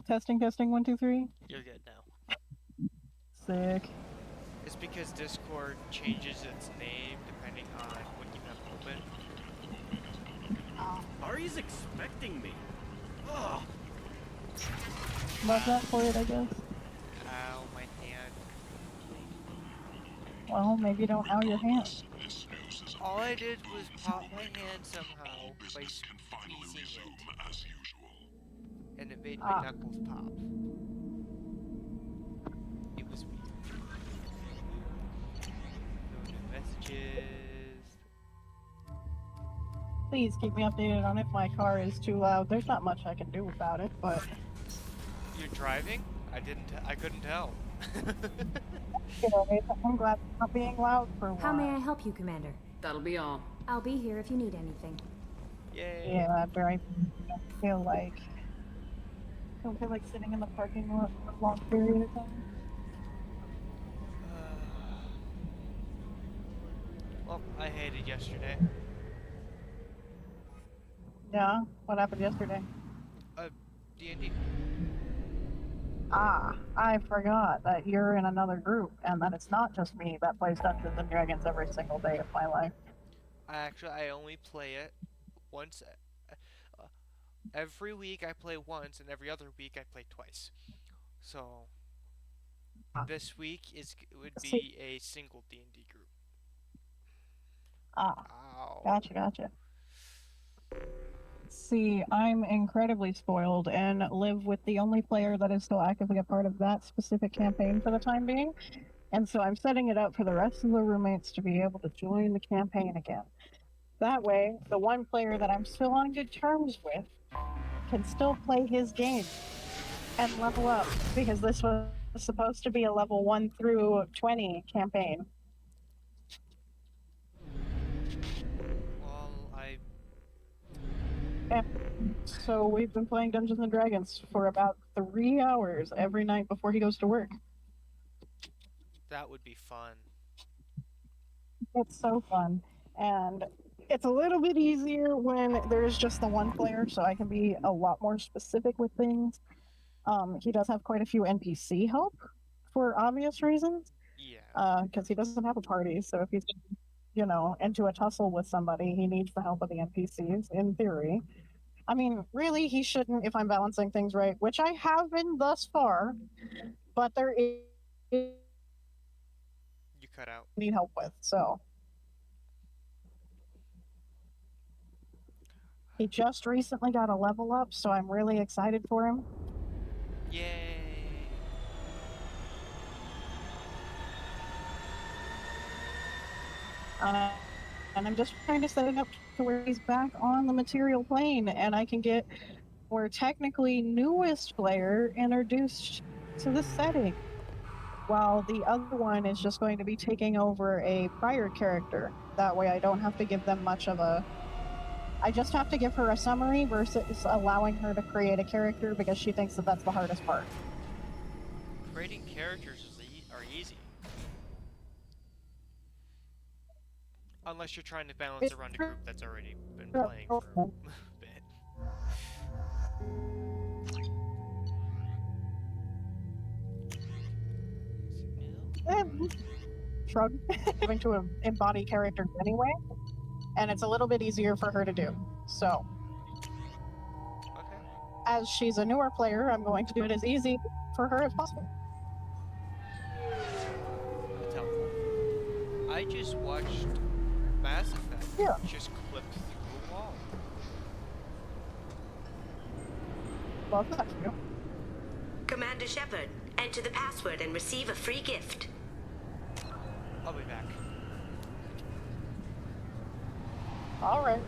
Testing, testing, one, two, three. You're good now. Sick. It's because Discord changes its name depending on what you have open. Ari's expecting me. Ugh. Love that for it, I guess. Ow, my hand. Well, maybe you don't owe your hand. All I did was pop my hand somehow by squeezing it, and it made my Ah, knuckles pop. It was weird. No new messages. please keep me updated on if my car is too loud. There's not much I can do about it, but You're driving? I couldn't tell. I'm glad it's not being loud for a while. How may I help you, Commander? That'll be all. I'll be here if you need anything. Yay. Yeah, after I don't feel like sitting in the parking lot for a long period of time. Well, I hated yesterday. Yeah, what happened yesterday? D&D. Ah, I forgot that you're in another group and that it's not just me that plays Dungeons and Dragons every single day of my life. I only play it once. Every week I play once, and every other week I play twice. So this week would be a single D&D group. Ah, Ow. gotcha. See, I'm incredibly spoiled and live with the only player that is still actively a part of that specific campaign for the time being. And so I'm setting it up for the rest of the roommates to be able to join the campaign again. That way, the one player that I'm still on good terms with can still play his game and level up, because this was supposed to be a level 1 through 20 campaign. And so we've been playing Dungeons and Dragons for about 3 hours every night before he goes to work. That would be fun. It's so fun. And it's a little bit easier when there's just the one player, so I can be a lot more specific with things. He does have quite a few NPC help for obvious reasons. Yeah. Because he doesn't have a party, so if he's, into a tussle with somebody, he needs the help of the NPCs, in theory. I mean, really, he shouldn't if I'm balancing things right, which I have been thus far, but there is You cut out. need help with, so. He just recently got a level up, so I'm really excited for him. Yay! And I'm just trying to set it up to where he's back on the material plane, and I can get our technically newest player introduced to the setting, while the other one is just going to be taking over a prior character. That way I don't have to give them much of a... I just have to give her a summary versus allowing her to create a character, because she thinks that that's the hardest part. Creating characters are easy. Unless you're trying to balance around a group that's already been playing for a bit. Shrug. Having to embody characters anyway, and it's a little bit easier for her to do. So, okay. As she's a newer player, I'm going to do it as easy for her as possible. That's helpful. I just watched Mass Effect just clipped through a wall. Love that for you. Commander Shepard, enter the password and receive a free gift. I'll be back. All right.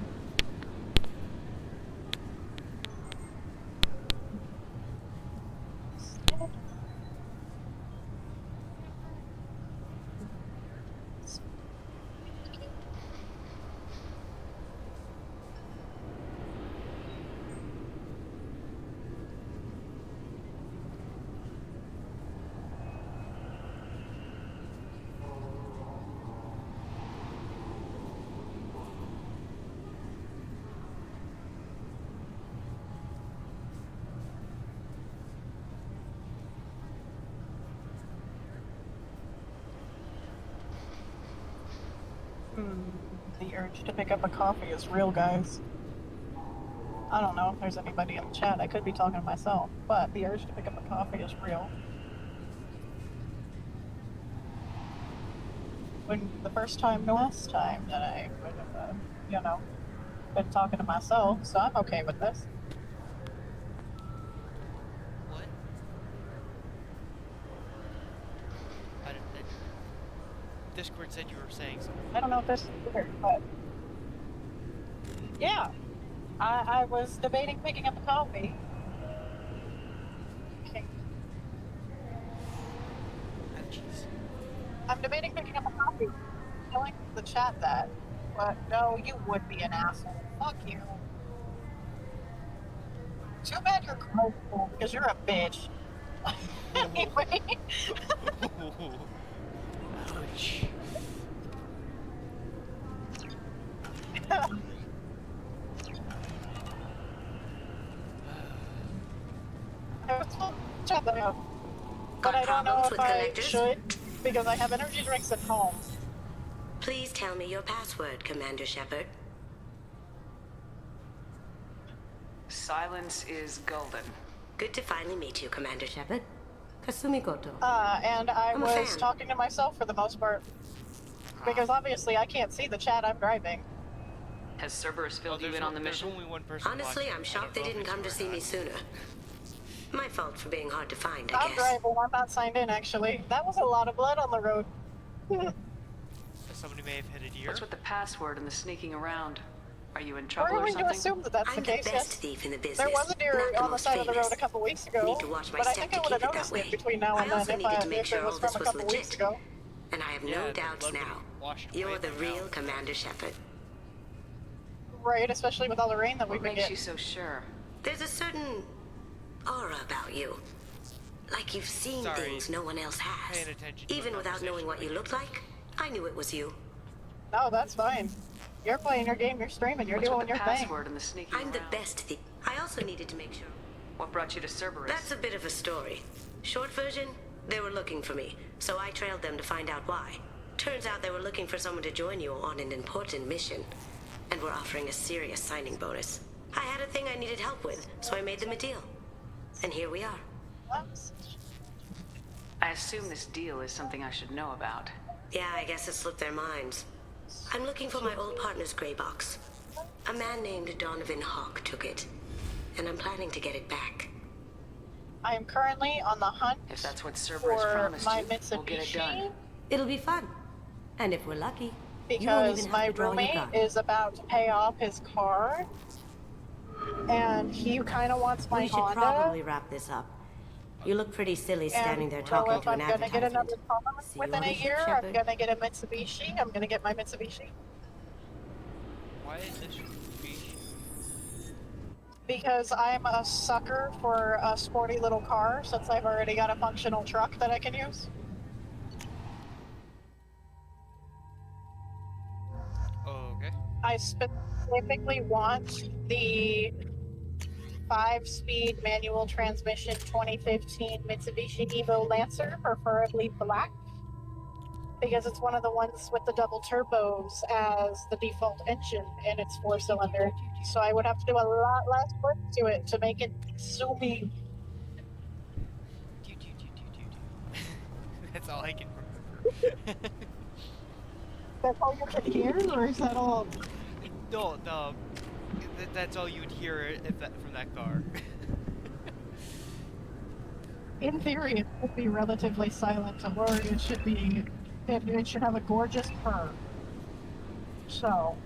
The urge to pick up a coffee is real, guys. I don't know if there's anybody in the chat. I could be talking to myself, but the urge to pick up a coffee is real. When the first time, the last time that I would have, you know, been talking to myself, so I'm okay with this. What? I didn't. Discord said you were saying something. I don't know if this is weird, but yeah, I was debating picking up a coffee. Okay. Ah, jeez. I'm debating picking up a coffee. Telling the chat that, but no, you would be an asshole. Fuck you. Too bad you're grateful because you're a bitch. Anyway. Ouch. I was told to chat that out, but I don't know Problems if with I connectors? should because I have energy drinks at home. Please tell me your password, Commander Shepard. Silence is golden. Good to finally meet you, Commander Shepard. Kasumi Goto. And I I'm a was fan. talking to myself for the most part because obviously I can't see the chat. I'm driving. Has Cerberus filled you there's in on the there's mission? only one person Honestly, watching. I'm I shocked don't they know if didn't come to it's see or me not. sooner. My fault for being hard to find, I I'm guess. driving. I'm not signed in actually. That was a lot of blood on the road. Somebody may have hit a deer. What's with the password and the sneaking around? Are you in We're trouble or going to something? assume that that's I'm the the case. best Yes. thief in the business. There was a deer not the on the most side of the road famous. a couple weeks ago, Need to watch my but I step think I to would have keep it that noticed way. it between now and I also then needed to make if sure it all was this from a was couple weeks legit. ago. And I have Yeah, no the doubts blood now. would've washed You're away the by now. real Commander Shepard. Right, especially with all the rain that we've What been makes you getting. so sure? There's a certain aura about you. Like you've seen Sorry. things no one else has. Paying attention to Even a without knowing what you looked like, I knew it was you. No, that's fine. You're playing your game, you're streaming, you're What's doing with the your thing. password and the sneaking I'm the around? best thief. I also needed to make sure. What brought you to Cerberus? That's a bit of a story. Short version, they were looking for me, so I trailed them to find out why. Turns out they were looking for someone to join you on an important mission, and were offering a serious signing bonus. I had a thing I needed help with, so I made them a deal. And here we are. I assume this deal is something I should know about. Yeah, I guess it slipped their minds. I'm looking for my old partner's gray box. A man named Donovan Hawk took it, and I'm planning to get it back. I am currently on the hunt If that's what Cerberus for promised my you, we'll get it Mitsubishi done. It'll be fun. And if we're lucky, you won't because even my have to draw your roommate gun. is about to pay off his car, and he kind of wants my We should Honda. probably wrap this up. You look pretty silly standing there And talking so if to an I'm gonna get advertisement. another car See you within on a the ship, year, I'm Shepard. gonna get a Mitsubishi. I'm gonna get my Mitsubishi Why is this speech? because I'm a sucker for a sporty little car since I've already got a functional truck that I can use. Okay. I specifically want the 5-speed manual transmission 2015 Mitsubishi Evo Lancer, preferably black, because it's one of the ones with the double turbos as the default engine and it's 4-cylinder. So I would have to do a lot less work to it to make it zoomy. That's all I can remember. That's all you can hear, or is that all? No, that's all you'd hear from that car. In theory, it should be relatively silent, or it should be. It should have a gorgeous purr. So,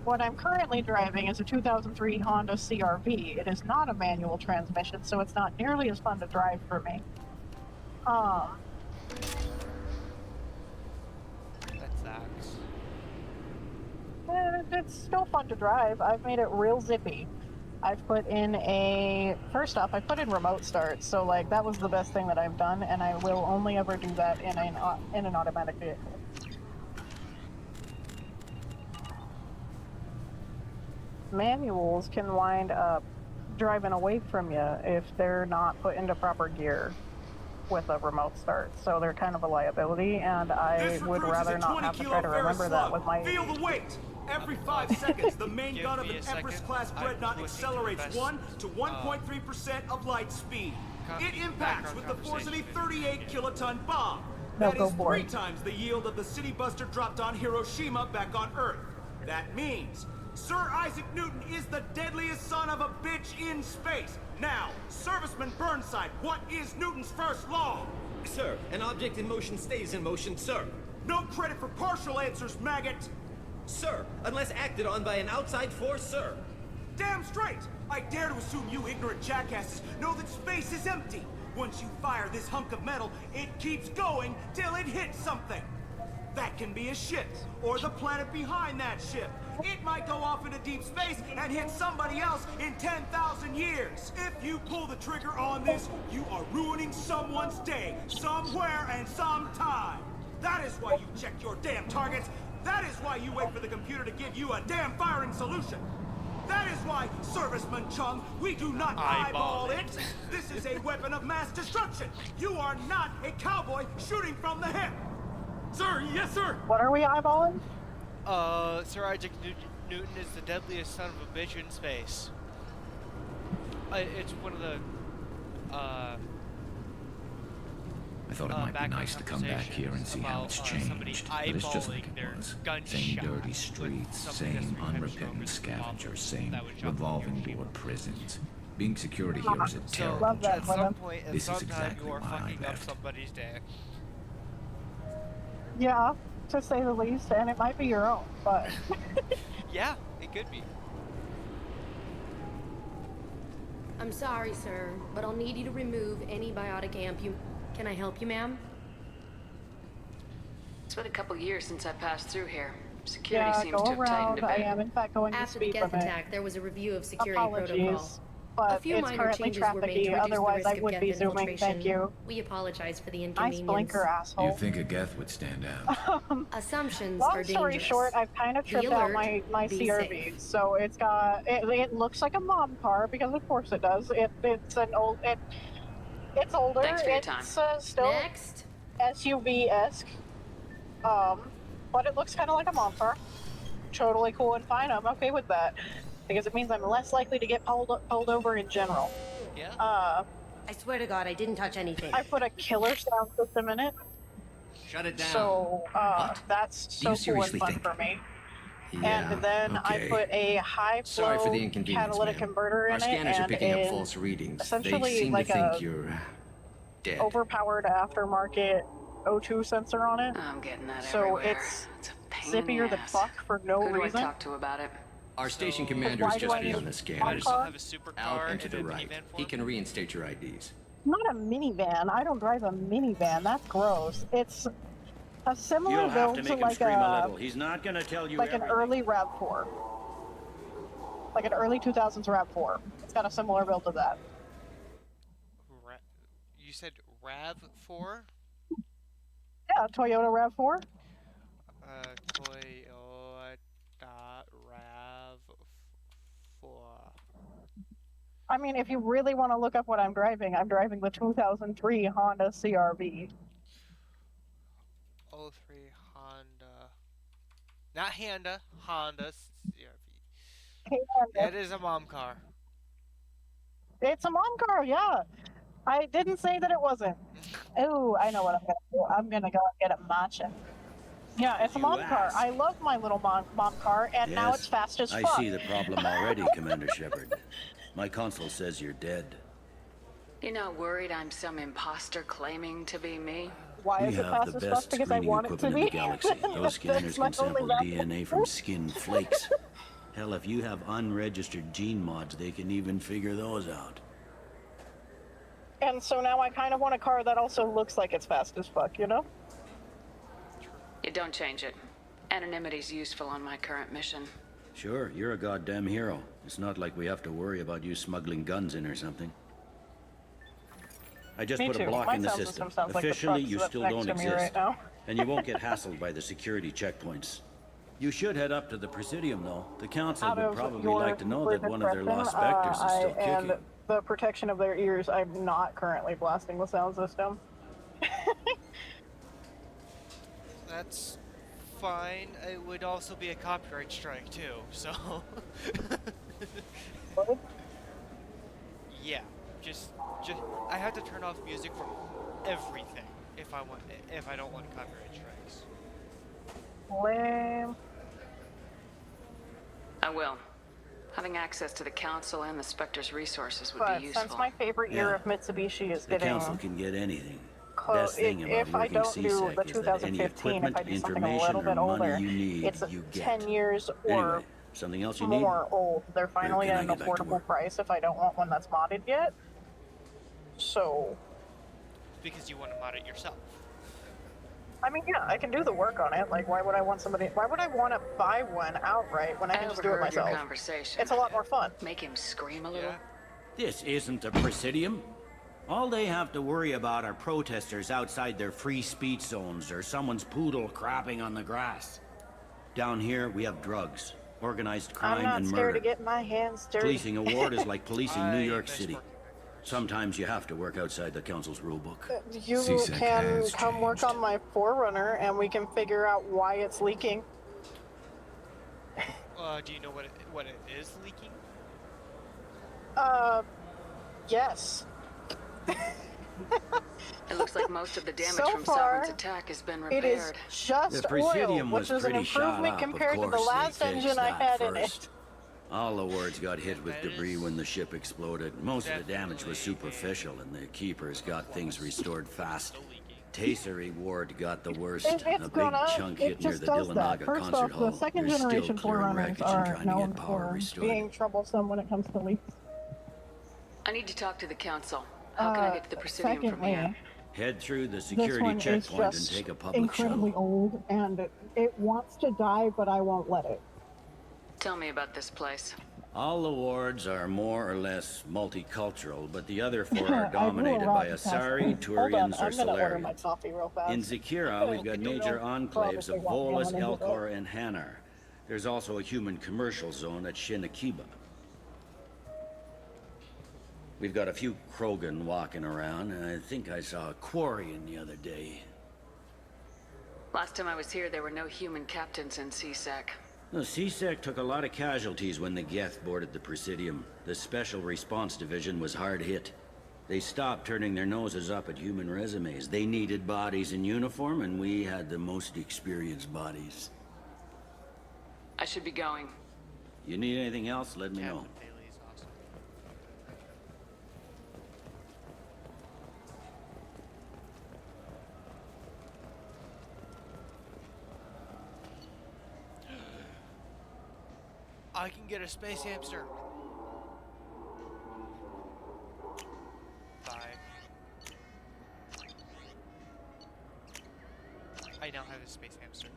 what I'm currently driving is a 2003 Honda CR-V. It is not a manual transmission, so it's not nearly as fun to drive for me. That sucks. It's still fun to drive. I've made it real zippy. I've put in first off, I put in remote start, so like that was the best thing that I've done, and I will only ever do that in an automatic vehicle. Manuals can wind up driving away from you if they're not put into proper gear, with a remote start, so they're kind of a liability, and I would rather not have to try to remember that with my. Feel the weight! Every 5 seconds, the main Give gun of me an a Empress-class second. dreadnought I'm accelerates listening to 1 to 1.3% of light speed. It impacts with the force of a 38 kiloton bomb. No, That go is for 3 it. times the yield of the city buster dropped on Hiroshima back on Earth. That means Sir Isaac Newton is the deadliest son of a bitch in space. Now, Serviceman Burnside, what is Newton's first law? Sir, an object in motion stays in motion, sir. No credit for partial answers, maggot. Sir, unless acted on by an outside force, sir. Damn straight! I dare to assume you ignorant jackasses know that space is empty. Once you fire this hunk of metal, it keeps going till it hits something. That can be a ship, or the planet behind that ship. It might go off into deep space and hit somebody else in 10,000 years. If you pull the trigger on this, you are ruining someone's day, somewhere and sometime. That is why you check your damn targets. That is why you wait for the computer to give you a damn firing solution. That is why, Serviceman Chung, we do not eyeball it. This is a weapon of mass destruction. You are not a cowboy shooting from the hip. Sir, yes, sir. What are we eyeballing? Sir Isaac Newton is the deadliest son of a bitch in space. It's one of the, I thought it might be nice to come back here and see how it's changed, but it's just like it was. Same dirty streets, same unrepentant scavengers, same revolving door prisons. Being security here is a terrible Love that, at job. some point, at This some is time, exactly you are why I fucking up left. somebody's day. Yeah, to say the least, and it might be your own, but Yeah, it could be. I'm sorry, sir, but I'll need you to remove any biotic amp you... Can I help you, ma'am? It's been a couple years since I passed through here. Security yeah, seems go to have tightened around. a I bit. am in fact going to After the speed Geth limit. attack, there was a review of security protocol. Apologies, A but few it's minor currently changes were made to trafficy. reduce the Otherwise, risk I of would Geth be zooming. infiltration. Thank you. We apologize for the Nice inconvenience. blinker, asshole. You'd think a Geth would stand out. Assumptions Long are story dangerous. short, I've kind of Be tripped out alert, my be CRV. safe. So it's got it looks like a mom car because of course it does. It's an old it's older. Thanks for your It's time. Still Next. SUV-esque. But it looks kind of like a mom car. Totally cool and fine. I'm okay with that because it means I'm less likely to get pulled over in general. Yeah. I swear to God, I didn't touch anything. I put a killer sound system in it, Shut it down. so that's Do so you cool and seriously fun think- for me. Yeah, And then okay. I put a high Sorry flow for the inconvenience, catalytic ma'am. converter in Our scanners it, are and picking up in false readings. They essentially seem like to think a you're dead. overpowered aftermarket O2 sensor on it. I'm getting that So everywhere. it's It's a pain in zippier the than ass. fuck for no Who do I reason. talk to about it? Our station So- commander Why is do just I need beyond the a scanners. car? Have a supercar Out and to and the a right. minivan He form? can reinstate your IDs. Not a minivan. I don't drive a minivan. That's gross. It's a similar You'll have build to to make him like scream a a little. He's not gonna tell you like an everything. early RAV4. Like an early 2000s RAV4. It's got a similar build to that. You said RAV4? Yeah, Toyota RAV4. Toyota RAV4. I mean, if you really want to look up what I'm driving the 2003 Honda CRV. 03 Honda. Not Honda, Honda CRV. And It is a mom car. it's a mom car, yeah. I didn't say that it wasn't. Oh, I know what I'm gonna do. I'm gonna go and get it matching. Yeah, it's a You mom car. ass. I love my little mom car, and now Yes, it's fast as I fuck. see the problem already, Commander Shepard. My console says you're dead. You're not worried I'm some imposter claiming to be me? Why We is it have fast the as fuck? best Because I screening want it to equipment in be. the galaxy. Those That's scanners my can sample only DNA from skin flakes. Hell, if you have unregistered gene mods, they can even figure those out. And so now I kind of want a car that also looks like it's fast as fuck, you know? You don't change it. Anonymity's useful on my current mission. Sure, you're a goddamn hero. It's not like we have to worry about you smuggling guns in or something. I just Me put too. a block My in the sound system. system sounds like the Officially, trucks you that's still next don't to me exist. right now. And you won't get hassled by the security checkpoints. You should head up to the Presidium, though. The Council Out would of probably your like to know that one of their discretion, lost vectors is still and kicking. the protection of their ears, I'm not currently blasting the sound system. That's fine. It would also be a copyright strike too, so. What? Yeah, just I have to turn off music from everything if I don't want copyright strikes. Lame. I will. Having access to the council and the Spectre's resources would But be useful. since my favorite year Yeah. of Mitsubishi is The getting council can get anything. close, Best thing about if I working don't do CSEC the is that any 2015, if equipment, I do something a information, little or bit older, money you need, it's you get. 10 years or Anyway, something else you need? more old. They're finally can at I an get back to affordable work? price if I don't want one that's modded yet. So, Because you want to mod it yourself. I mean, yeah, I can do the work on it. Like, why would I want to buy one outright when I can just do it overheard your myself? conversation. It's a lot more fun. Make him scream a little. Yeah. This isn't a Presidium. All they have to worry about are protesters outside their free speech zones or someone's poodle crapping on the grass. Down here, we have drugs, organized crime, I'm not and scared murder. to get my hands dirty. Policing a ward is like policing New I York miss City. working. Sometimes you have to work outside the council's rulebook. You CSEC can has come work changed. on my Forerunner and we can figure out why it's leaking. Do you know what it is leaking? Yes. It looks like most of the damage So from far, Sovereign's attack has been It is repaired. just The Presidium oil, was which is an pretty shot improvement up, compared of to the course. last They fixed engine I that had in first. it. All the wards got hit with That debris is when the ship exploded. Most of the damage was definitely superficial, and the keepers got things restored fast. Still leaking. Tassery ward got the worst. It's A big gonna, chunk it hit near just the does that. Dillanaga First concert off, hall. the second They're still generation clearing Forerunners wreckage and are trying to known get power for restored. being troublesome when it comes to leaks. I need to talk to the council. How can I get to the Presidium from Secondly, here? Head through the this security one is checkpoint and just take a public incredibly shuttle. old, and it wants to die, but I won't let it. Tell me about this place. All the wards are more or less multicultural, but the other four I are blew a dominated rock by past Asari, them. Hold on, Turians, or I'm gonna order my Solarians. coffee real fast. In Zakira, we've got major enclaves of Volas, Elcor, and Hanar. There's also a human commercial zone at Shinakiba. We've got a few Krogan walking around, and I think I saw a Quarian the other day. Last time I was here, there were no human captains in CSEC. The CSEC took a lot of casualties when the Geth boarded the Presidium. The Special Response Division was hard hit. They stopped turning their noses up at human resumes. They needed bodies in uniform, and we had the most experienced bodies. I should be going. You need anything else, let me know. Captain Bailey is awesome. I can get a space hamster. Bye. I now have a space hamster.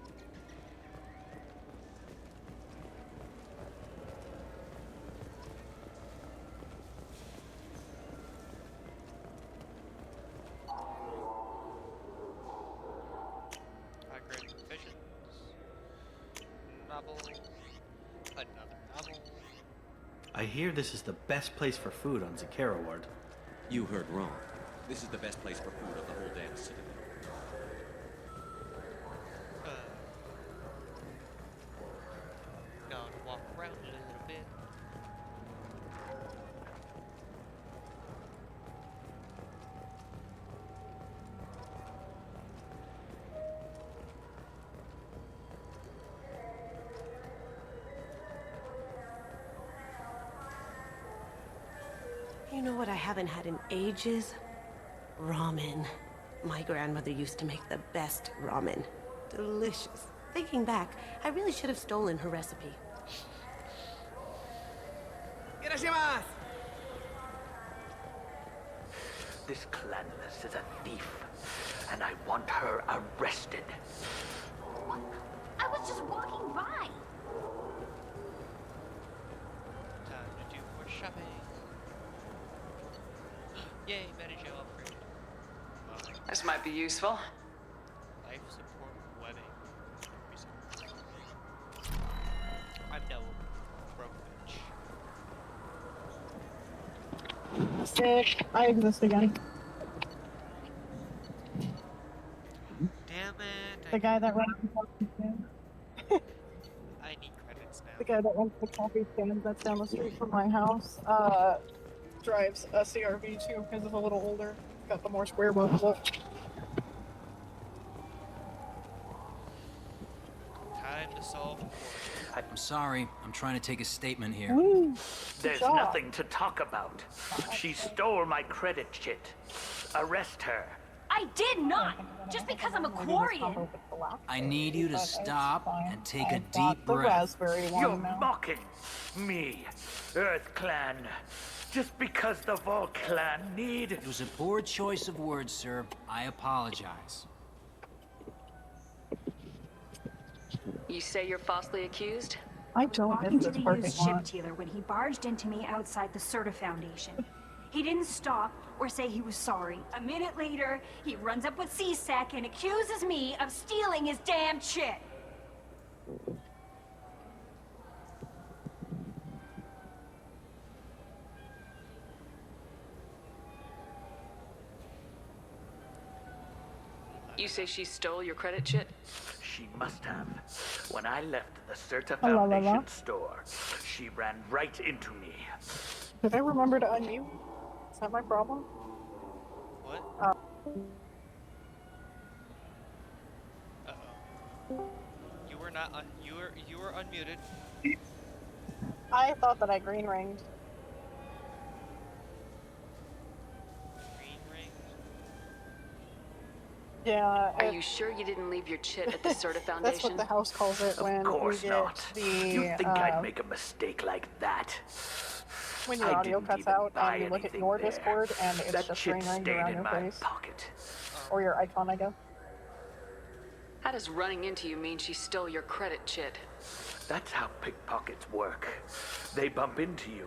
Great visions. Novel. Another novel. I hear this is the best place for food on Zakera Ward. You heard wrong. This is the best place for food on the whole damn citadel. Gonna walk around a little bit. You know what I haven't had in ages? Ramen. My grandmother used to make the best ramen. Delicious. Thinking back, I really should have stolen her recipe. This Clanless is a thief, and I want her arrested. I was just walking by. Time to do more shopping. Yay, Medi-Gel upgrade. This might be useful. Life support webbing. I'm no broke bitch. Sick. I exist again. The guy that runs the coffee stand. I need credits now. The guy that runs the coffee stand that's down the street from my house drives a CRV too because it's a little older. Got the more square bones up. Time to solve. I'm sorry. I'm trying to take a statement here. Ooh, There's nothing to talk about. She stole my credit chit. Arrest her. I did not! Just because I'm a Quarian! I need you to stop and take a deep breath. You're mocking me, Earth Clan. Just because the Vol Clan need... It was a poor choice of words, sir. I apologize. You say you're falsely accused? I don't Talking miss to this the parking used lot. ship dealer when he barged into me outside the Serta Foundation. He didn't stop or say he was sorry. A minute later, he runs up with C-Sec and accuses me of stealing his damn chit. You say she stole your credit chit? She must have. When I left the Serta La, la, la. Foundation store, she ran right into me. Did I remember to unmute? Is that my problem? What? Uh-oh. You were not you were unmuted. I thought that I green ringed. Green ring. Yeah. Are you sure you didn't leave your chit at the Serta Foundation? That's what the house calls it when Of course we get not. the You think I'd make a mistake like that? when your I audio didn't cuts even out buy and you look at anything your there. Discord and it's That just chit green ringed stayed around in your my face. pocket. Or your icon, I guess. How does running into you mean she stole your credit chit? That's how pickpockets work. They bump into you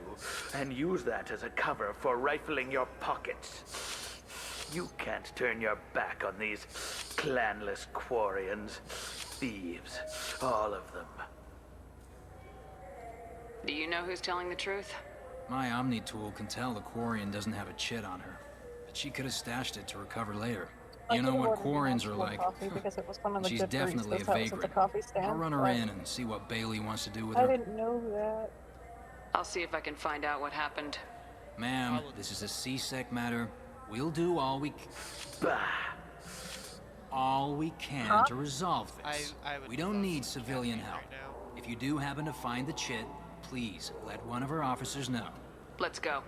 and use that as a cover for rifling your pockets. You can't turn your back on these clanless Quarians. Thieves, all of them. Do you know who's telling the truth? My Omni tool can tell the Quarian doesn't have a chit on her, but she could have stashed it to recover later. You know what Quarians are like. Because it was one of the She's good definitely a that was at the vagrant. coffee stand. I'll run her but in and see what Bailey wants to do with I her. didn't know that. I'll see if I can find out what happened. Ma'am, this is a C-Sec matter. We'll do all we can to resolve this. We don't need civilian help. If you do happen to find the chit, please let one of our officers know. Let's go.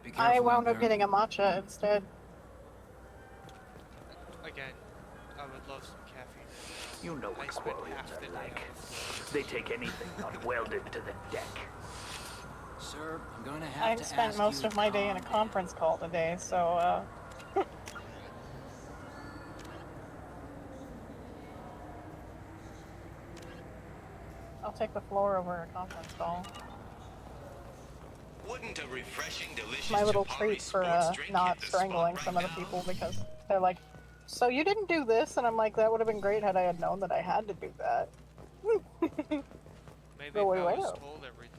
Be careful I out wound up there. getting a matcha instead. Again, I would love some caffeine. You know what I spent Quarians half the are day like. on the floor. They take anything not welded to the deck. Sir, I'm going to have I to spent ask most you of my day in a calm down. conference call today, so I'll take the floor over a conference call. Wouldn't a refreshing, delicious My little Chapari treat for sports drink not hit the spot strangling right some of the now? people because they're like, so you didn't do this? And I'm like, that would have been great had I had known that I had to do that. Maybe Go if I away. was told everything.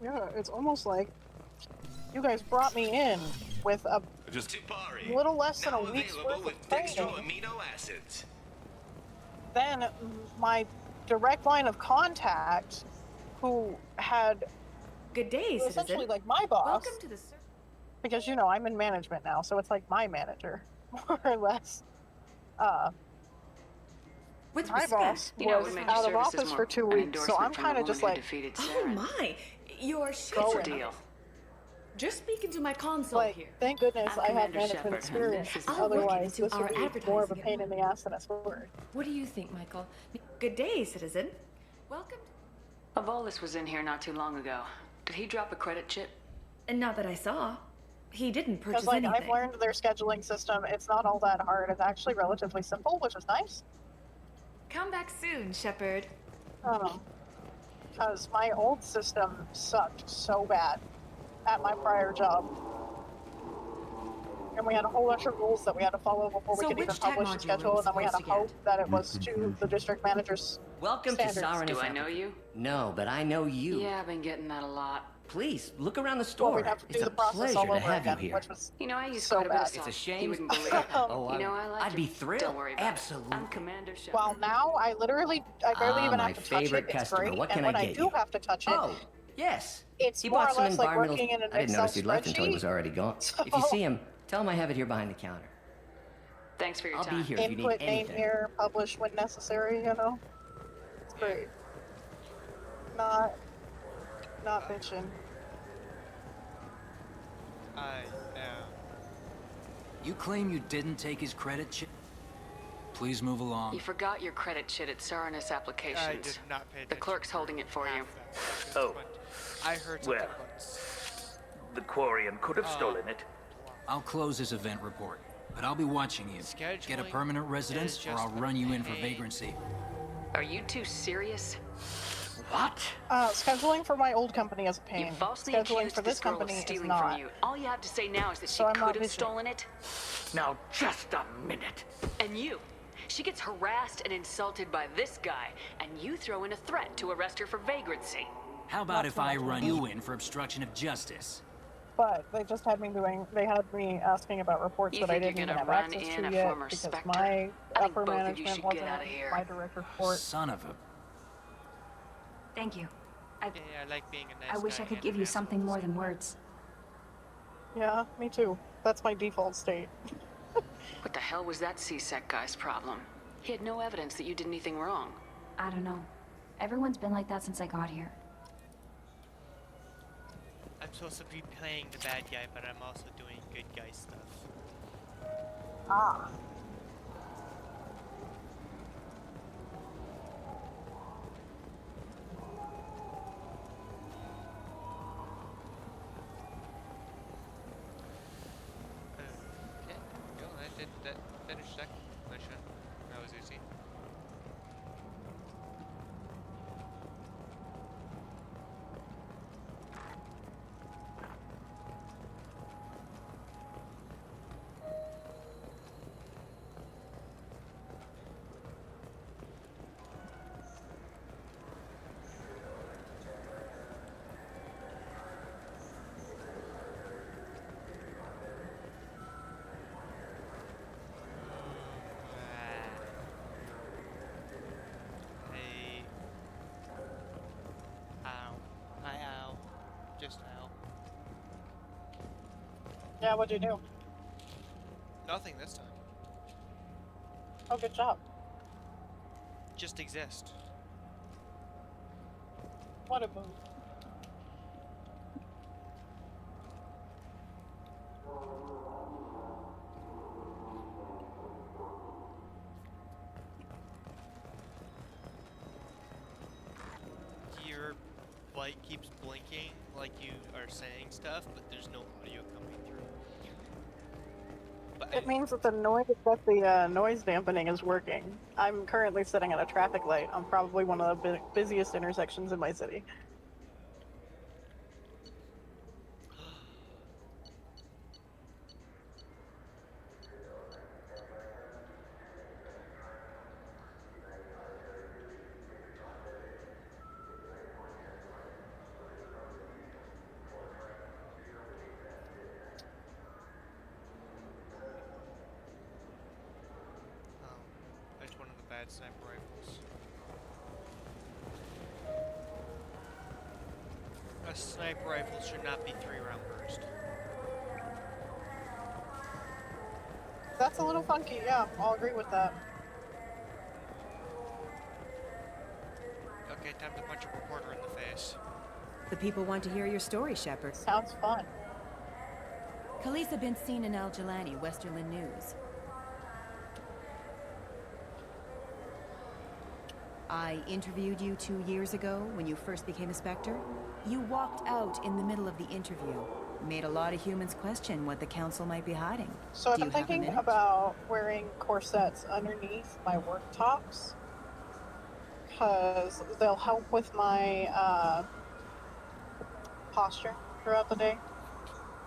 Yeah, it's almost like you guys brought me in with a Chapari, little less than now a week's available worth with of training. dextro amino acids. Then my direct line of contact, who had Good day, essentially citizen. like my boss, Welcome to the because you know I'm in management now, so it's like my manager, more or less. With My boss You know, it was would make your out of services office more for 2 an weeks, so endorsement I'm from kind the of just woman who like, defeated Oh Saren. my, your shit. Go What's the in. deal? Just speaking to my console like, here. thank goodness I'm I have Commander management Shepard, and experience. this is I'll work it Otherwise, into this our would be more of a advertising pain in the ass than a sword. What do you think, Michael? Good day, citizen. Welcome. Avolis was in here not too long ago. Did he drop a credit chip? And not that I saw. He didn't Because purchase like anything. I've learned their scheduling system, it's not all that hard. It's actually relatively simple, which is nice. Come back soon, Shepard. Because my old system sucked so bad at my prior job. And we had a whole bunch of rules that we had to follow before we So could even which tech publish the module schedule, were and then we had to supposed to get? hope that it was to the district manager's Welcome standards. to Sarenus. Do I know you? No, but I know you. Yeah, I've been getting that a lot. Please, look around the store. Well, we'd have to It's do a the process pleasure all to over have you again, here. which was You know, I use so quite a bit of bad. sauce. It's a shame. You wouldn't believe it. Oh, You know, I like I'd be it. thrilled. Don't worry about Absolutely. it. I'm Commander Shepard. Well, now I barely even my have to touch it. favorite It's customer. great. What And can when I I get do you? have to touch it, Oh, yes. it's He more bought or some less like environmental... working in an I didn't Excel notice you'd left until he spreadsheet. was already gone. If you see him, tell him I have it here behind the counter. Thanks for your I'll time. be here if you need Input, name anything. here, publish when necessary, you know? It's great. Not bitching. I know. You claim you didn't take his credit chip? Please move along. You forgot your credit chit at Saranus Applications. I did not pay attention. The clerk's holding it for you. Oh. I heard something Well, once. the Quarian could have stolen it. I'll close this event report, but I'll be watching you. Get a permanent residence, or I'll run you in for vagrancy. Are you two serious? What? Scheduling for my old company is a pain. You falsely Scheduling accused for this this girl of company is stealing not. from you. All you have to say now is that So she I'm not could have bitching. stolen it. Now, just a minute. And you. She gets harassed and insulted by this guy, and you throw in a threat to arrest her for vagrancy. How about if I run you in for obstruction of justice? But they just had me asking about reports You that I think didn't you're even gonna have run access in to a yet former because Spectre? my I think upper both of you management should wasn't get out of here. my direct report. Son of a... Thank you. Yeah, I like being a nice I wish guy I could and give an you asshole, something more so- than words. Yeah, me too. That's my default state. What the hell was that CSEC guy's problem? He had no evidence that you did anything wrong. I don't know. Everyone's been like that since I got here. I'm supposed to be playing the bad guy, but I'm also doing good guy stuff. Ah. Okay, go. I did that. Finish that mission. That was easy. Ow. Just ow. Yeah, what'd you do? Nothing this time. Oh, good job. Just exist. What a move. Your light keeps blinking like you are saying stuff, but there's no audio coming through. But It means that the noise dampening is working. I'm currently sitting at a traffic light on probably one of the busiest intersections in my city. It's one of the bad sniper rifles. A sniper rifle should not be 3-round burst. That's a little funky, yeah, I'll agree with that. Okay, time to punch a reporter in the face. The people want to hear your story, Shepard. Sounds fun. Khaleesa been seen in Al Jalani, Westerland News. I interviewed you 2 years ago when you first became a Spectre. You walked out in the middle of the interview. Made a lot of humans question what the Council might be hiding. So Do I'm you have a thinking minute? about wearing corsets underneath my work tops, because they'll help with my posture throughout the day.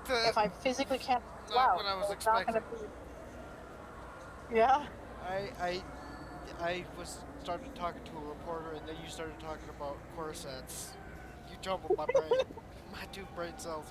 If I physically can't go Not out, what I was it's not gonna expecting. be... Yeah? I was started talking to a reporter, and then you started talking about corsets. You jumbled my brain. my two brain cells.